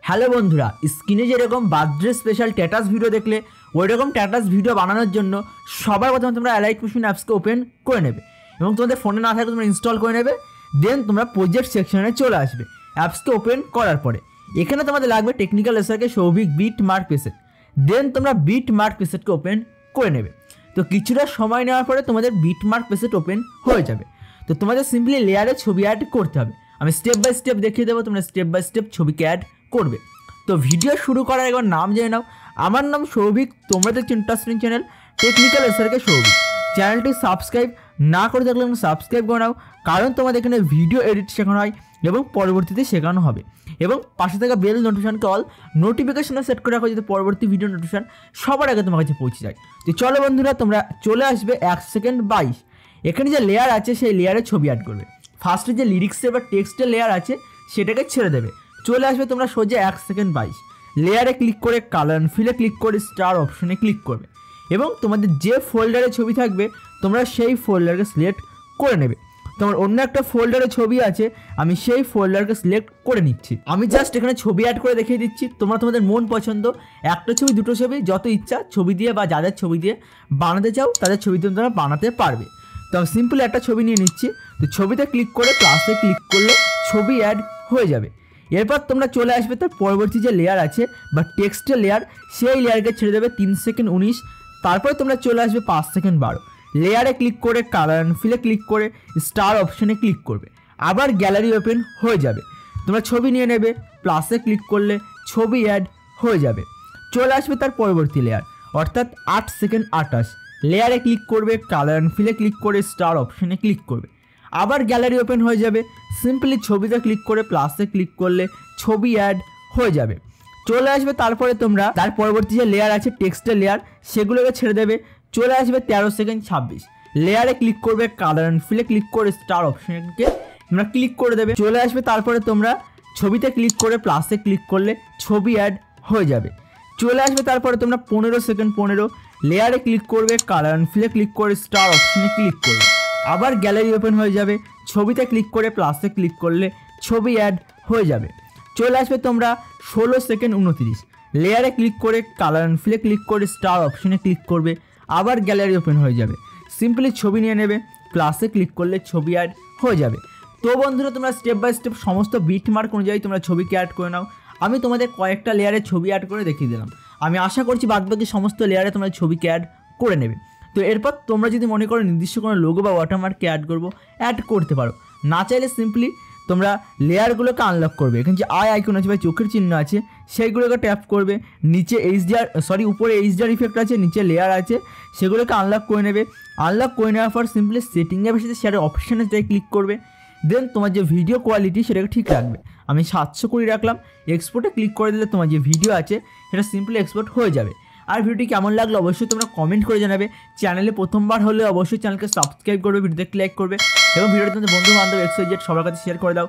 Hello বন্ধুরা, স্ক্রিনে যেরকম বার্থডে স্পেশাল স্ট্যাটাস ভিডিও দেখলে ওই রকম স্ট্যাটাস ভিডিও বানানোর জন্য সবার প্রথমে তোমরা অ্যালাইট মোশন অ্যাপসকে ওপেন করে নেবে এবং তোমাদের ফোনে না থাকলে তোমরা ইনস্টল করে নেবে। দেন তোমরা প্রজেক্ট সেকশনে চলে আসবে। অ্যাপসকে ওপেন করার পরে এখানে তোমাদের লাগবে technical SRK Souvik beat mark preset. Then তোমরা বিট মার্ক প্রেসেটকে ওপেন করে নেবে। তো কিছুটা সময় নেওয়ার পরে তোমাদের বিট মার্ক প্রেসেট ওপেন হয়ে যাবে। তো তোমাদের সিম্পলি লেয়ারে ছবি অ্যাড করতে হবে। আমি স্টেপ বাই স্টেপ দেখিয়ে দেবো, তোমরা স্টেপ বাই স্টেপ ছবিকে অ্যাড করবে। তো ভিডিও শুরু করার একবার নাম জেনে নাও। আমার নাম সৌভিক, তোমরা দেখছো interesting channel technical SRK Souvik. চ্যানেলটি সাবস্ক্রাইব না করে থাকলে সাবস্ক্রাইব করে নাও, কারণ তোমাদের এখানে ভিডিও এডিট শেখানো হয় এবং পরবর্তীতে শেখানো হবে। এবং পাশে থাকা বেল নোটিফিকেশনকে অল নোটিফিকেশনে সেট করে রাখো, যাতে পরবর্তী ভিডিও নোটিফিকেশন সবার আগে তোমার কাছে পৌঁছে যায়। তো চলো বন্ধুরা, তোমরা চলে আসবে 1 সেকেন্ড 22। এখানে যে লেয়ার আছে সেই লেয়ারে ছবি অ্যাড করবে। ফার্স্টে যে লিরিক্সের বা টেক্সটের লেয়ার আছে সেটাকে ছেড়ে দেবে। চলে আসবে তোমরা সোজা 1 সেকেন্ড 22 লেয়ারে ক্লিক করে কালার অ্যান্ড ফিলে ক্লিক করে স্টার অপশনে ক্লিক করবে এবং তোমাদের যে ফোল্ডারে ছবি থাকবে তোমরা সেই ফোল্ডারকে সিলেক্ট করে নেবে। তোমার অন্য একটা ফোল্ডারে ছবি আছে, আমি সেই ফোল্ডারকে সিলেক্ট করে নিচ্ছি। আমি জাস্ট এখানে ছবি অ্যাড করে দেখিয়ে দিচ্ছি। তোমরা তোমাদের মন পছন্দ একটা ছবি, দুটো ছবি, যত ইচ্ছা ছবি দিয়ে বা যাদের ছবি দিয়ে বানাতে চাও তাদের ছবি দিয়ে তোমরা বানাতে পারবে। তো আমি সিম্পলি একটা ছবি নিয়ে নিচ্ছি। তো ছবিতে ক্লিক করে প্লাসে ক্লিক করলে ছবি অ্যাড হয়ে যাবে। এরপর তোমরা চলে আসবে তার পরবর্তী যে লেয়ার আছে বা টেক্সটের লেয়ার, সেই লেয়ারকে ছেড়ে দেবে 3 সেকেন্ড 19। তারপরে তোমরা চলে আসবে 5 সেকেন্ড 12 লেয়ারে ক্লিক করে কালার অ্যান্ড ফিলে ক্লিক করে স্টার অপশনে ক্লিক করবে। আবার গ্যালারি ওপেন হয়ে যাবে। তোমরা ছবি নিয়ে নেবে, প্লাসে ক্লিক করলে ছবি অ্যাড হয়ে যাবে। চলে আসবে তার পরবর্তী লেয়ার অর্থাৎ 8 সেকেন্ড 28 লেয়ারে ক্লিক করবে, কালার অ্যান্ড ফিলে ক্লিক করে স্টার অপশনে ক্লিক করবে। আবার গ্যালারি ওপেন হয়ে যাবে। সিম্পলি ছবিতে ক্লিক করে প্লাসে ক্লিক করলে ছবি অ্যাড হয়ে যাবে। চলে আসবে তারপরে তোমরা তার পরবর্তী যে লেয়ার আছে টেক্সটের লেয়ার, সেগুলোকে ছেড়ে দেবে। চলে আসবে 13 সেকেন্ড 26 লেয়ারে ক্লিক করবে, কালার অ্যান্ড ফিলে ক্লিক করে স্টার অপশনকে তোমরা ক্লিক করে দেবে। চলে আসবে তারপরে তোমরা ছবিতে ক্লিক করে প্লাসে ক্লিক করলে ছবি অ্যাড হয়ে যাবে। চলে আসবে তারপরে তোমরা 15 সেকেন্ড 15 লেয়ারে ক্লিক করবে, কালার অ্যান্ড ফিলে ক্লিক করে স্টার অপশনে ক্লিক করবে। আবার গ্যালারি ওপেন হয়ে যাবে। ছবিতে ক্লিক করে প্লাসে ক্লিক করলে ছবি অ্যাড হয়ে যাবে। চলে আসবে তোমরা 16 সেকেন্ড 29 লেয়ারে ক্লিক করে, কালার অ্যান্ড ফিলে ক্লিক করে স্টার অপশনে ক্লিক করবে। আবার গ্যালারি ওপেন হয়ে যাবে। সিম্পলি ছবি নিয়ে নেবে, প্লাসে ক্লিক করলে ছবি অ্যাড হয়ে যাবে। তো বন্ধুরা, তোমরা স্টেপ বাই স্টেপ সমস্ত বিট মার্ক অনুযায়ী তোমরা ছবিকে অ্যাড করে নাও। আমি তোমাদের কয়েকটা লেয়ারে ছবি অ্যাড করে দেখিয়ে দিলাম। আমি আশা করছি বাদবাকি সমস্ত লেয়ারে তোমরা ছবিকে অ্যাড করে নেবে। তো এরপর তোমরা যদি মনে করো নির্দিষ্ট কোনো লোগো বা ওয়াটারমার্ককে অ্যাড করবো, অ্যাড করতে পারো। না চাইলে সিম্পলি তোমরা লেয়ারগুলোকে আনলক করবে। এখানে যে আইকন আছে বা চোখের চিহ্ন আছে সেইগুলোকে ট্যাপ করবে। নিচে উপরে এইচডিআর ইফেক্ট আছে, নিচে লেয়ার আছে, সেগুলোকে আনলক করে নেবে। আনলক করে নেওয়ার পর সিম্পলি সেটিংয়ে বেশিতে শেয়ারের অপশানে যাই ক্লিক করবে। দেন তোমার যে ভিডিও কোয়ালিটি সেটাকে ঠিক রাখবে। আমি 720 রাখলাম। এক্সপোর্টে ক্লিক করে দিলে তোমার যে ভিডিও আছে সেটা সিম্পলি এক্সপোর্ট হয়ে যাবে। আর ভিডিওটি কেমন লাগলো অবশ্যই তোমরা কমেন্ট করে জানাবে। চ্যানেলে প্রথমবার হলে অবশ্যই চ্যানেলকে সাবস্ক্রাইব করবে, ভিডিওতে লাইক করবে এবং ভিডিওটি তোমাদের বন্ধু বান্ধব XYZ সবার কাছে শেয়ার করে দাও।